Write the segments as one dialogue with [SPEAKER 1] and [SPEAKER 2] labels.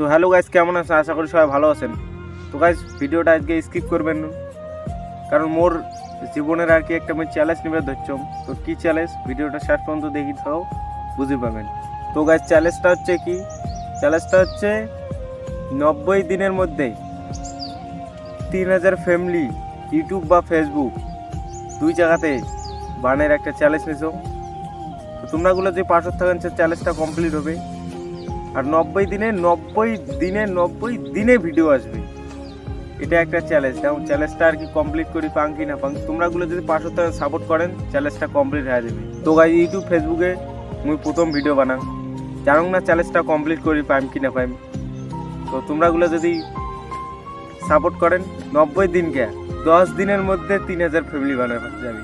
[SPEAKER 1] তো hello guys, কেমন আছেন? আশা করি সবাই ভালো আছেন। তো গাইস ভিডিওটা আজকে স্কিপ করবেন না, কারণ মোর জীবনের আর কি একটা আমি চ্যালেঞ্জ নিবে ধরছম। তো কি চ্যালেঞ্জ, ভিডিওটা শেষ পর্যন্ত দেখি তাও বুঝতে পাবেন। তো গাইস চ্যালেঞ্জটা হচ্ছে কি, চ্যালেঞ্জটা হচ্ছে 90 দিনের মধ্যে 3000 ফ্যামিলি ইউটিউব বা ফেসবুক দুই জায়গাতে বানের একটা চ্যালেঞ্জ নিছো। তো তোমরাগুলো যে পাশে থাকেন সে চ্যালেঞ্জটা কমপ্লিট হবে। আর 90 দিনে ভিডিও আসবে, এটা একটা চ্যালেঞ্জ। এবং চ্যালেঞ্জটা আর কি কমপ্লিট করি পাং কি না পাং, তোমরাগুলো যদি পাশে থাকেন সাপোর্ট করেন চ্যালেঞ্জটা কমপ্লিট হয়ে যাবে। তো গাইস ইউটিউব ফেসবুকে মুই প্রথম ভিডিও বানাম, জানো না চ্যালেঞ্জটা কমপ্লিট করি পাইম কি না পাইম। তো তোমরাগুলো যদি সাপোর্ট করেন 90 দিনকে 10 দিনের মধ্যে 3000 ফ্যামিলি বানাবে যাবে,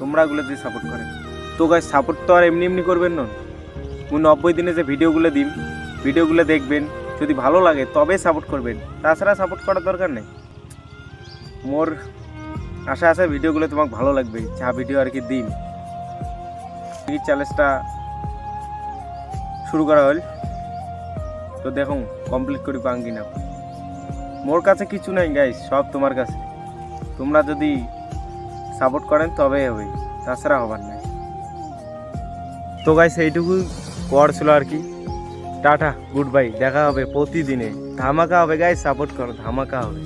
[SPEAKER 1] তোমরাগুলো যদি সাপোর্ট করেন। তো গাইস সাপোর্ট তো আর এমনি এমনি করবেন না, মুই 90 দিনে যে ভিডিওগুলো দিন, ভিডিওগুলো দেখবেন, যদি ভালো লাগে তবে সাপোর্ট করবেন, তাছাড়া সাপোর্ট করার দরকার নেই। মোর আশা আছে ভিডিওগুলো তোমাকে ভালো লাগবে, যা ভিডিও আর কি দিন। এই চ্যালেঞ্জটা শুরু করা হল, তো দেখুন কমপ্লিট করি পাং কিনা। মোর কাছে কিছু নাই গাইস, সব তোমার কাছে। তোমরা যদি সাপোর্ট করেন তবেই হবে, তাছাড়া হবার নাই। তো গাইস এইটুকু কর ছিল আর কি। টাটা, গুড বাই, দেখা হবে প্রতিদিনে। ধামাকা হবে গাইস, সাপোর্ট করো, ধামাকা হবে।